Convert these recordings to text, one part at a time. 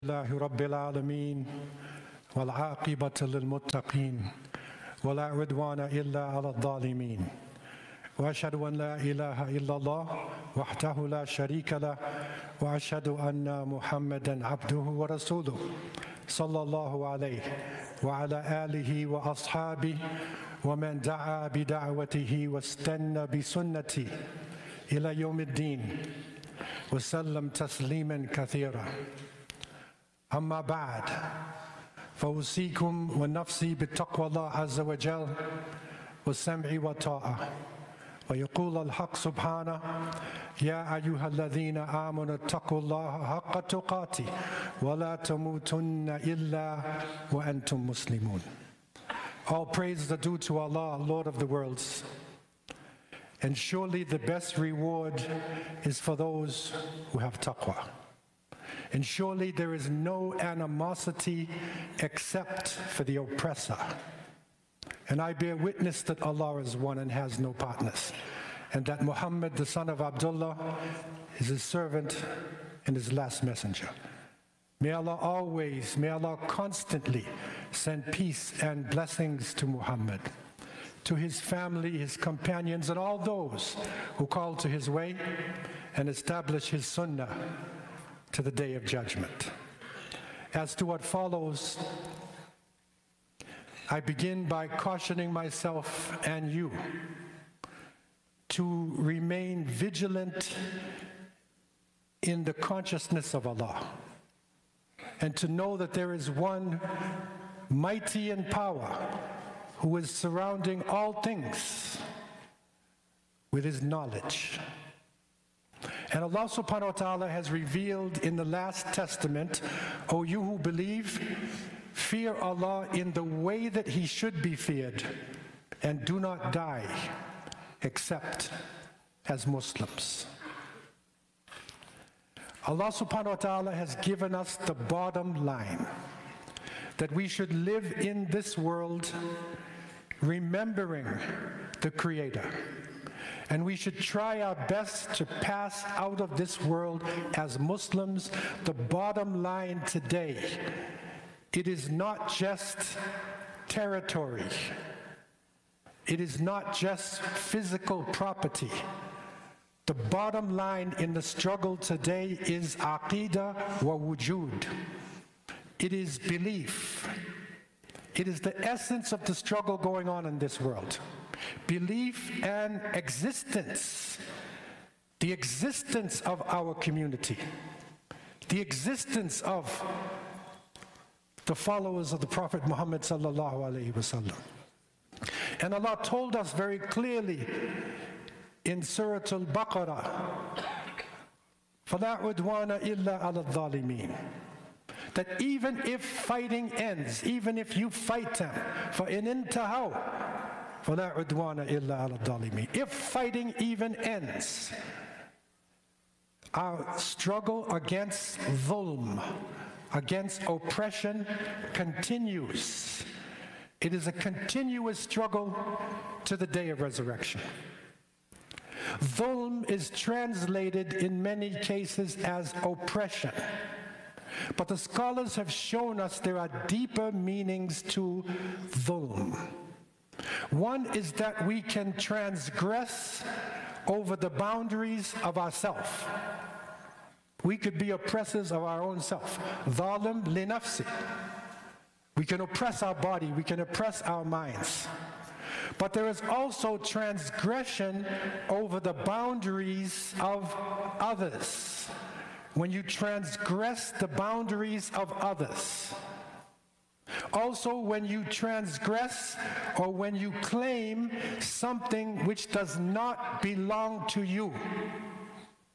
لله رب العالمين والعاقبة للمتقين ولا عدوان إلا على الظالمين وأشهد أن لا إله إلا الله وحده لا شريك له وأشهد أن محمدا عبده ورسوله صلى الله عليه وعلى آله وأصحابه ومن دعا بدعوته واستنى بسنته إلى يوم الدين وسلم تسليما كثيرا. أما بعد فأوصيكم ونفسي بتقوى الله عز وجل والسمع والطاعة. ويقول الحق سبحانه: يا أيها الذين آمنوا اتقوا الله حق تقاته ولا تموتن إلا وأنتم مسلمون. All praise is due to Allah, Lord of the worlds. And surely the best reward is for those who have taqwa. And surely there is no animosity except for the oppressor. And I bear witness that Allah is one and has no partners, and that Muhammad, the son of Abdullah, is his servant and his last messenger. May Allah constantly send peace and blessings to Muhammad, to his family, his companions, and all those who call to his way and establish his sunnah to the day of judgment. As to what follows, I begin by cautioning myself and you to remain vigilant in the consciousness of Allah, and to know that there is one mighty in power who is surrounding all things with his knowledge. And Allah subhanahu wa ta'ala has revealed in the last testament, O you who believe, fear Allah in the way that he should be feared, and do not die except as Muslims. Allah subhanahu wa ta'ala has given us the bottom line, that we should live in this world remembering the Creator. And we should try our best to pass out of this world as Muslims. The bottom line today, it is not just territory. It is not just physical property. The bottom line in the struggle today is aqidah wa wujud. It is belief. It is the essence of the struggle going on in this world. Belief and existence. The existence of our community. The existence of the followers of the Prophet Muhammad sallallahu alaihi wasallam. And Allah told us very clearly in Surah Al-Baqarah, فَلَا عُدْوَانَ إِلَّا عَلَى الظَّالِمِينَ, that even if fighting ends, even if you fight them, فَإِنْ انْتَهَوْا فَلَا عُدْوَانَ إِلَّا عَلَى الظَّالِمِينَ, if fighting even ends, our struggle against dhulm, against oppression, continues. It is a continuous struggle to the day of resurrection. Dhulm is translated in many cases as oppression. But the scholars have shown us there are deeper meanings to dhulm. One is that we can transgress over the boundaries of ourselves. We could be oppressors of our own self. Dhalim li nafsi. We can oppress our body, we can oppress our minds. But there is also transgression over the boundaries of others. When you transgress the boundaries of others. Also, when you transgress or when you claim something which does not belong to you,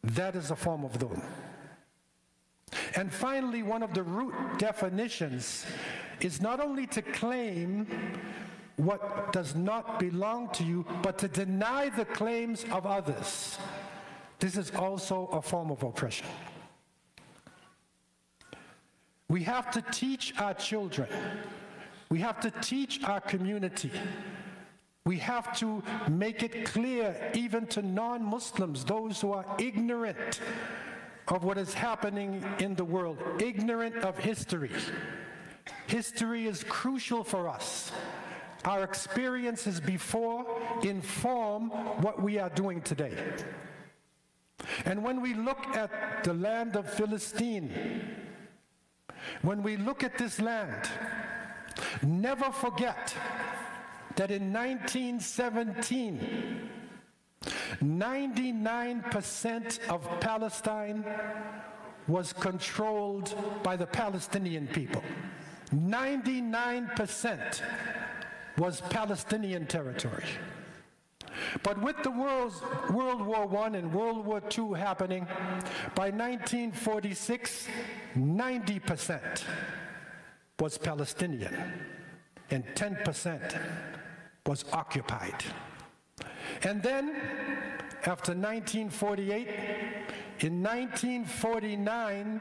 that is a form of dhulm. And finally, one of the root definitions is not only to claim what does not belong to you, but to deny the claims of others. This is also a form of oppression. We have to teach our children. We have to teach our community. We have to make it clear, even to non-Muslims, those who are ignorant, of what is happening in the world, ignorant of history. History is crucial for us. Our experiences before inform what we are doing today. And when we look at the land of Palestine, when we look at this land, never forget that in 1917, 99% of Palestine was controlled by the Palestinian people. 99% was Palestinian territory. But with the World War I and World War II happening, by 1946, 90% was Palestinian, and 10% was occupied. And then, after 1948, in 1949,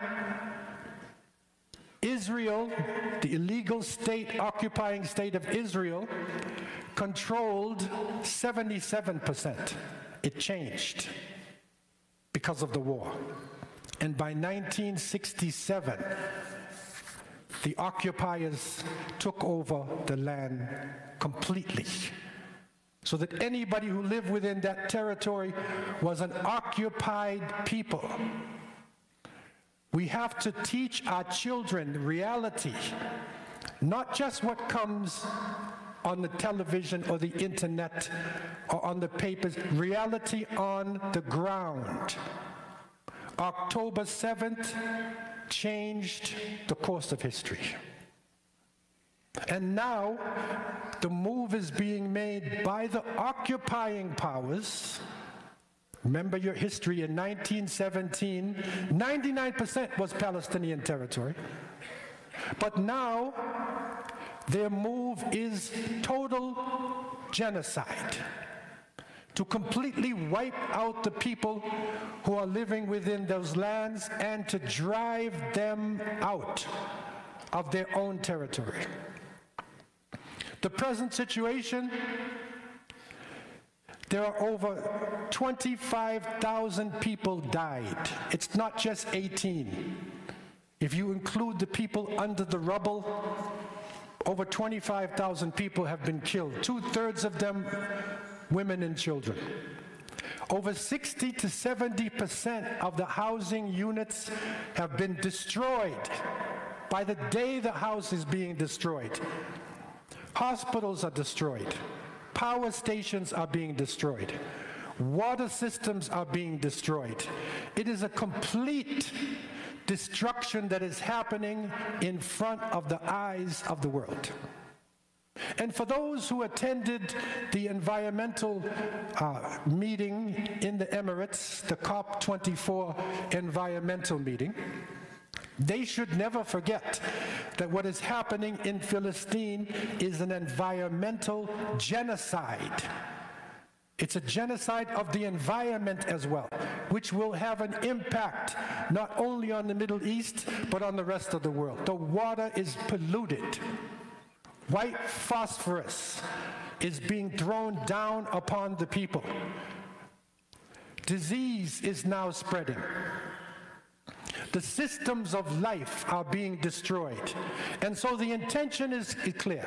Israel, the illegal state, occupying state of Israel, controlled 77%. It changed because of the war. And by 1967, the occupiers took over the land completely, so that anybody who lived within that territory was an occupied people. We have to teach our children reality, not just what comes on the television or the internet or on the papers, reality on the ground. October 7th changed the course of history. And now the move is being made by the occupying powers. Remember your history. In 1917, 99% was Palestinian territory. But now their move is total genocide, to completely wipe out the people who are living within those lands and to drive them out of their own territory. The present situation, there are over 25,000 people died. It's not just 18. If you include the people under the rubble, over 25,000 people have been killed, 2/3 of them women and children. Over 60 to 70% of the housing units have been destroyed by the day the house is being destroyed. Hospitals are destroyed. Power stations are being destroyed. Water systems are being destroyed. It is a complete destruction that is happening in front of the eyes of the world. And for those who attended the environmental meeting in the Emirates, the COP24 environmental meeting, they should never forget that what is happening in Palestine is an environmental genocide. It's a genocide of the environment as well, which will have an impact not only on the Middle East, but on the rest of the world. The water is polluted. White phosphorus is being thrown down upon the people. Disease is now spreading. The systems of life are being destroyed. And so the intention is clear.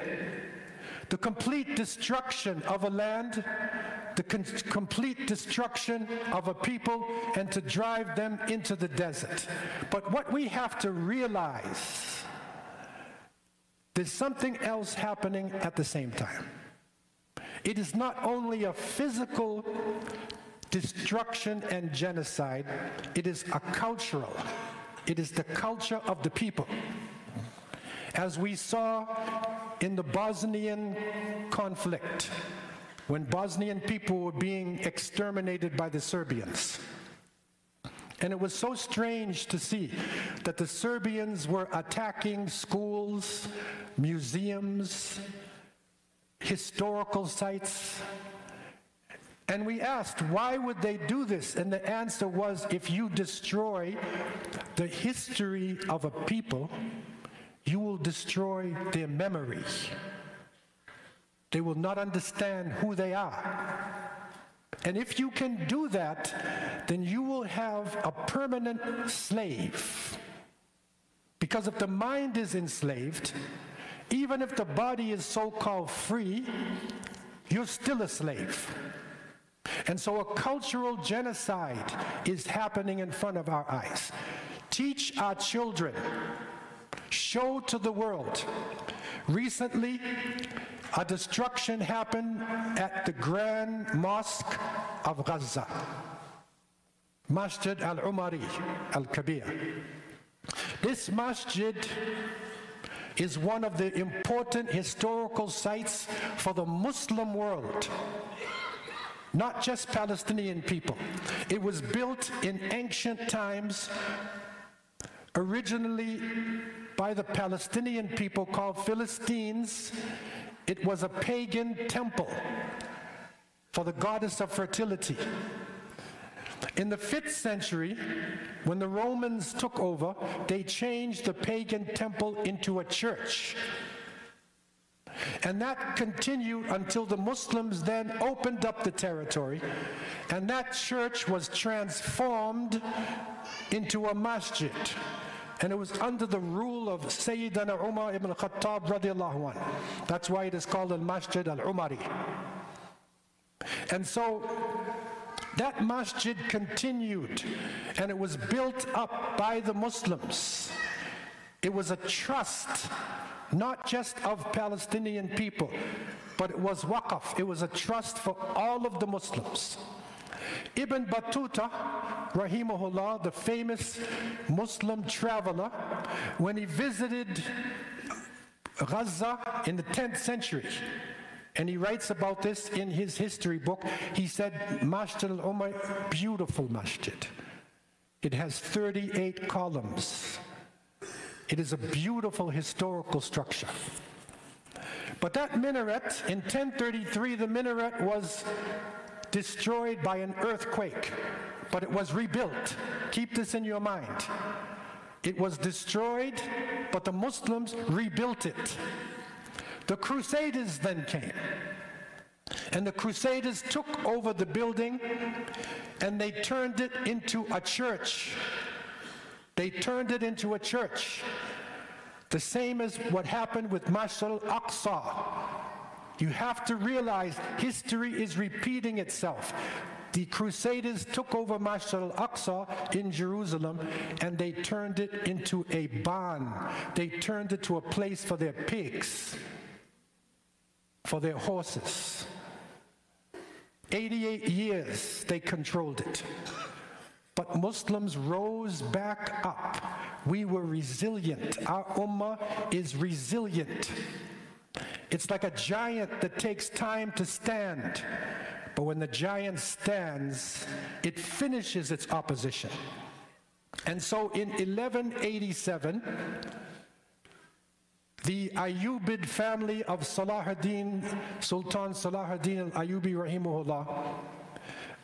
The complete destruction of a land, the complete destruction of a people, and to drive them into the desert. But what we have to realize, there's something else happening at the same time. It is not only a physical destruction and genocide, it is a cultural. It is the culture of the people. As we saw in the Bosnian conflict, when Bosnian people were being exterminated by the Serbians. And it was so strange to see that the Serbians were attacking schools, museums, historical sites. And we asked, why would they do this? And the answer was, if you destroy the history of a people, you will destroy their memory. They will not understand who they are. And if you can do that, then you will have a permanent slave. Because if the mind is enslaved, even if the body is so-called free, you're still a slave. And so a cultural genocide is happening in front of our eyes. Teach our children, show to the world. Recently, a destruction happened at the Grand Mosque of Gaza, Masjid al-Umari al-Kabir. This masjid is one of the important historical sites for the Muslim world, not just Palestinian people. It was built in ancient times, originally by the Palestinian people called Philistines. It was a pagan temple for the goddess of fertility. In the 5th century, when the Romans took over, they changed the pagan temple into a church. And that continued until the Muslims then opened up the territory, and that church was transformed into a masjid. And it was under the rule of Sayyidina Umar ibn Khattab radiallahu anhu. That's why it is called al-Masjid al-Umari. And so that masjid continued, and it was built up by the Muslims. It was a trust, not just of Palestinian people, but it was waqf. It was a trust for all of the Muslims. Ibn Battuta, rahimahullah, the famous Muslim traveler, when he visited Gaza in the 10th century, and he writes about this in his history book, he said, Masjid al-Umar, beautiful masjid. It has 38 columns. It is a beautiful historical structure. But that minaret, in 1033, the minaret was destroyed by an earthquake, but it was rebuilt. Keep this in your mind. It was destroyed, but the Muslims rebuilt it. The Crusaders then came, and the Crusaders took over the building, and they turned it into a church. They turned it into a church. The same as what happened with Masjid al-Aqsa. You have to realize history is repeating itself. The Crusaders took over Masjid al-Aqsa in Jerusalem, and they turned it into a barn. They turned it to a place for their pigs, for their horses. 88 years they controlled it. But Muslims rose back up. We were resilient. Our ummah is resilient. It's like a giant that takes time to stand. But when the giant stands, it finishes its opposition. And so in 1187, the Ayyubid family of Salahuddin, Sultan Salahuddin al-Ayyubi rahimahullah,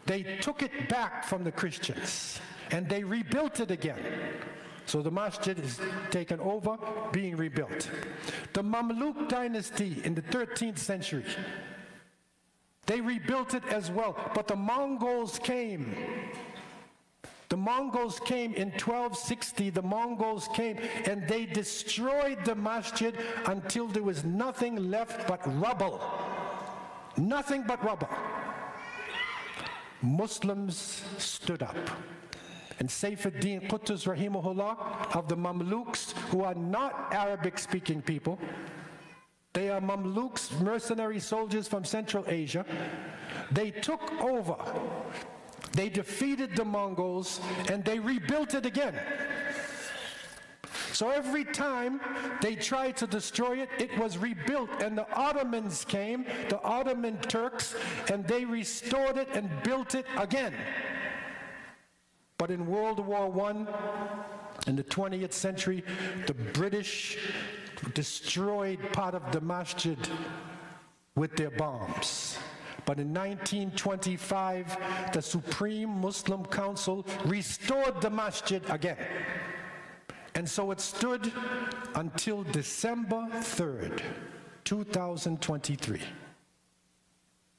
they took it back from the Christians and they rebuilt it again. So the masjid is taken over, being rebuilt. The Mamluk dynasty in the 13th century, they rebuilt it as well, but the Mongols came. The Mongols came in 1260, the Mongols came and they destroyed the masjid until there was nothing left but rubble. Nothing but rubble. Muslims stood up. And Saifuddin Qutuz rahimahullah of the Mamluks, who are not Arabic-speaking people, they are Mamluks, mercenary soldiers from Central Asia. They took over. They defeated the Mongols and they rebuilt it again. So every time they tried to destroy it, it was rebuilt. And the Ottomans came, the Ottoman Turks, and they restored it and built it again. But in World War I, in the 20th century, the British destroyed part of the masjid with their bombs. But in 1925, the Supreme Muslim Council restored the masjid again. And so it stood until December 3rd, 2023,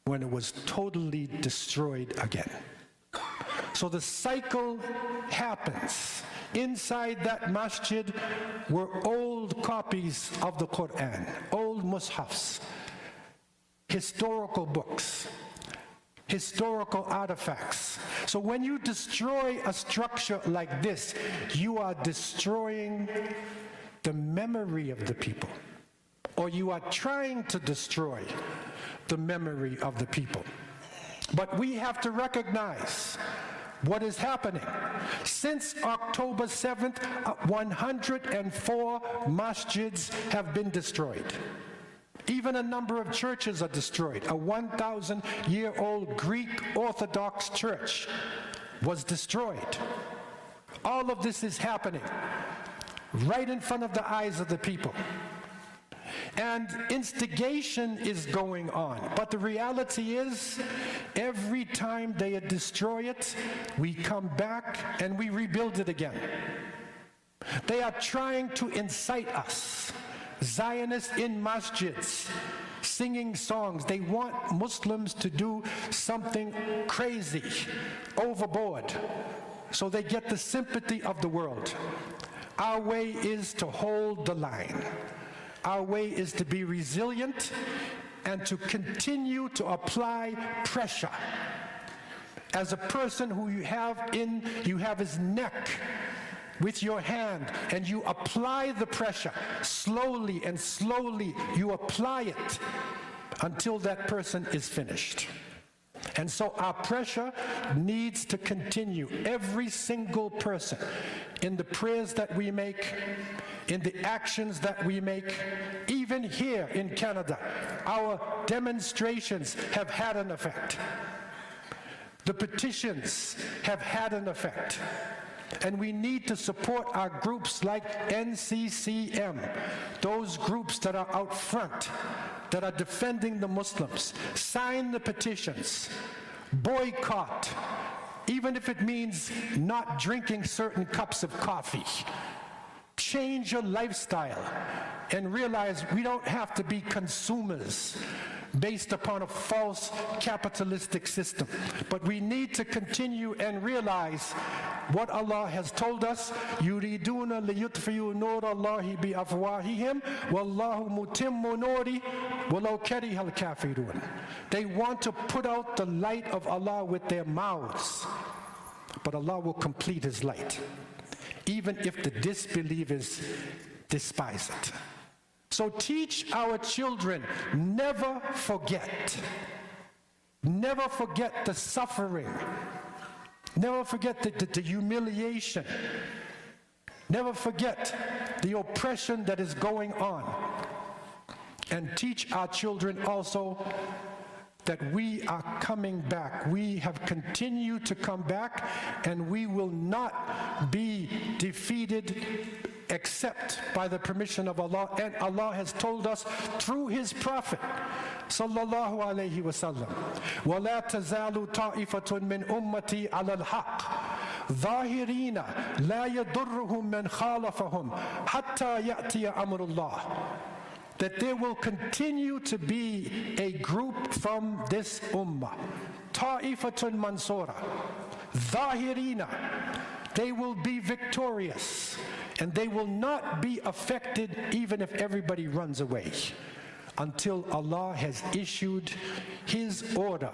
when it was totally destroyed again. So the cycle happens. Inside that masjid were old copies of the Quran, old mushafs, historical books, historical artifacts. So when you destroy a structure like this, you are destroying the memory of the people, or you are trying to destroy the memory of the people. But we have to recognize what is happening. Since October 7th, 104 masjids have been destroyed. Even a number of churches are destroyed. A 1,000-year-old Greek Orthodox church was destroyed. All of this is happening right in front of the eyes of the people. And instigation is going on. But the reality is, every time they destroy it, we come back and we rebuild it again. They are trying to incite us. Zionists in masjids, singing songs. They want Muslims to do something crazy, overboard, so they get the sympathy of the world. Our way is to hold the line. Our way is to be resilient and to continue to apply pressure. As a person who you have his neck with your hand, and you apply the pressure slowly, and slowly you apply it until that person is finished. And so our pressure needs to continue. Every single person, in the prayers that we make, in the actions that we make, even here in Canada, our demonstrations have had an effect. The petitions have had an effect. And we need to support our groups like NCCM, those groups that are out front, that are defending the Muslims. Sign the petitions, boycott, even if it means not drinking certain cups of coffee. Change your lifestyle and realize we don't have to be consumers based upon a false capitalistic system. But we need to continue and realize what Allah has told us. يُرِيدُونَ لِيُطْفِئُوا نُورَ اللَّهِ بِأَفْوَاهِهِمْ وَاللَّهُ مُتِمُّ نُورِهِ وَلَوْ كَرِهَ الْكَافِرُونَ. They want to put out the light of Allah with their mouths, but Allah will complete His light, even if the disbelievers despise it. So teach our children, never forget the suffering, never forget the humiliation, never forget the oppression that is going on, and teach our children also that we are coming back. We have continued to come back, and we will not be defeated except by the permission of Allah. And Allah has told us through His Prophet sallallahu alayhi wa sallam, وَلَا تَزَالُ طَائِفَةٌ مِّنْ أُمَّتِي عَلَى الْحَقِّ ظَاهِرِينَ لَا يَضُرُّهُمْ مَنْ خَالَفَهُمْ حَتَّى يَأْتِيَ أَمْرُ اللَّهِ. That there will continue to be a group from this ummah, ta'ifatun mansura, zahirina. They will be victorious, and they will not be affected even if everybody runs away, until Allah has issued His order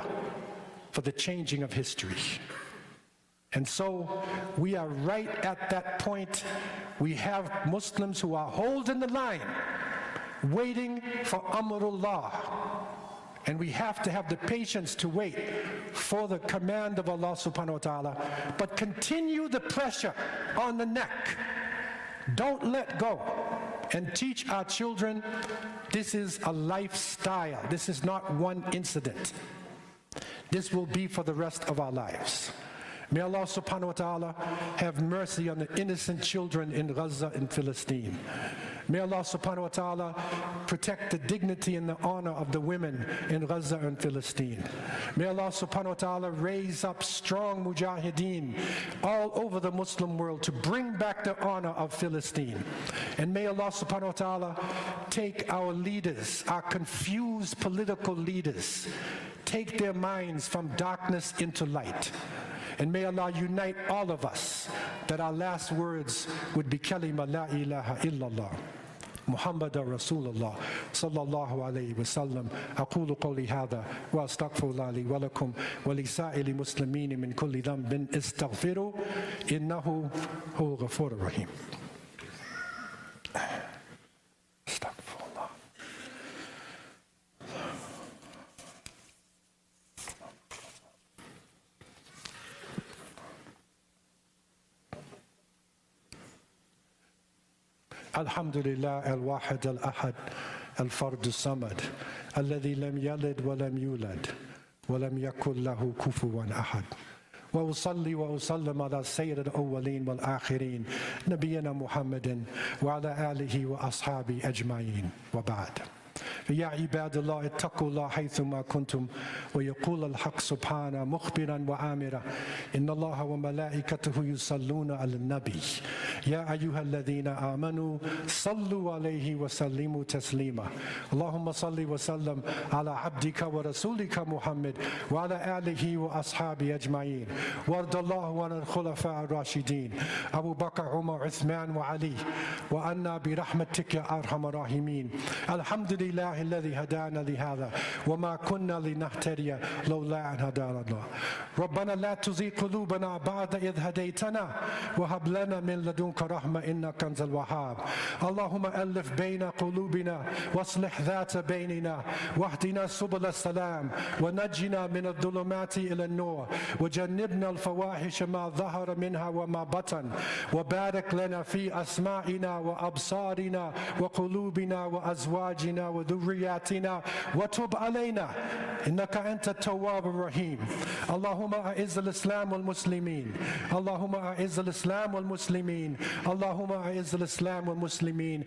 for the changing of history. And so we are right at that point. We have Muslims who are holding the line, waiting for Amrullah. And we have to have the patience to wait for the command of Allah subhanahu wa ta'ala. But continue the pressure on the neck. Don't let go. And teach our children this is a lifestyle. This is not one incident. This will be for the rest of our lives. May Allah subhanahu wa ta'ala have mercy on the innocent children in Gaza and Palestine. May Allah subhanahu wa ta'ala protect the dignity and the honor of the women in Gaza and Palestine. May Allah subhanahu wa ta'ala raise up strong mujahideen all over the Muslim world to bring back the honor of Palestine. And may Allah subhanahu wa ta'ala take our leaders, our confused political leaders, take their minds from darkness into light. And may Allah unite all of us, that our last words would be kalima la ilaha illallah محمد رسول الله صلى الله عليه وسلم. أقول قولي هذا وأستغفر الله لي ولكم ولسائر المسلمين من كل ذنب استغفروا إنه هو الغفور الرحيم. استغفر الله. الحمد لله الواحد الأحد الفرد الصمد الذي لم يلد ولم يولد ولم يكن له كفوا أحد. وأصلي وأسلم على سيد الأولين والآخرين نبينا محمد وعلى آله وأصحابه أجمعين وبعد. يا عباد الله اتقوا الله حيثما كنتم ويقول الحق سبحانه مخبرا وآمرا إن الله وملائكته يصلون على النبي يا أيها الذين آمنوا صلوا عليه وسلموا تسليما. اللهم صل وسلم على عبدك ورسولك محمد وعلى آله وأصحابه أجمعين. وارض الله عن الخلفاء الراشدين أبو بكر عمر عثمان وعلي وأنا برحمتك يا أرحم الراحمين. الحمد لله الذي هدانا لهذا وما كنا لنهتدي لولا أن هدانا الله. ربنا لا تزغ قلوبنا بعد إذ هديتنا وهب لنا من لدنك رحمة إنك أنت الوهاب. اللهم ألف بين قلوبنا واصلح ذات بيننا واهدنا سبل السلام ونجنا من الظلمات إلى النور وجنبنا الفواحش ما ظهر منها وما بطن وبارك لنا في أسماعنا وأبصارنا وقلوبنا وأزواجنا وذرياتنا وتب علينا إنك أنت التواب الرحيم. اللهم أعز الإسلام والمسلمين. اللهم أعز الإسلام والمسلمين. اللهم أعز الإسلام والمسلمين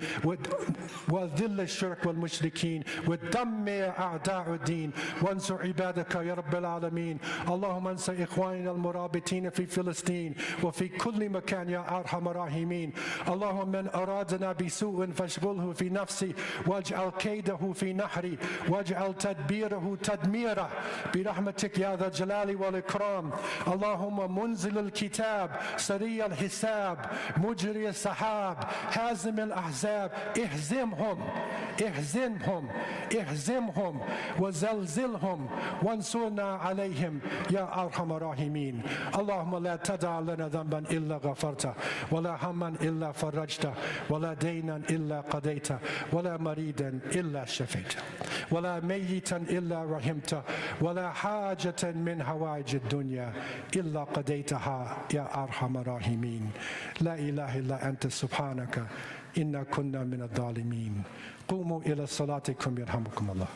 وذل الشرك والمشركين ودمر أعداء الدين وانصر عبادك يا رب العالمين. اللهم انصر إخواننا المرابطين في فلسطين وفي كل مكان يا أرحم الراحمين. اللهم من أرادنا بسوء فاشغله في نفسه واجعل كيده في نحري واجعل تدبيره تدميره برحمتك يا ذا الجلال والإكرام. اللهم منزل الكتاب سريع الحساب مجري السحاب هازم الأحزاب اهزمهم اهزمهم اهزمهم وزلزلهم وانصرنا عليهم يا أرحم الراحمين. اللهم لا تدع لنا ذنبا إلا غفرته ولا هما إلا فرجته ولا دينا إلا قضيته ولا مريدا إلا شفيته ولا ميتا إلا رحمته ولا حاجة من حوائج الدنيا إلا قضيتها يا أرحم الراحمين. لا إله إلا أنت سبحانك إنا كنا من الظالمين. قوموا إلى صلاتكم يرحمكم الله.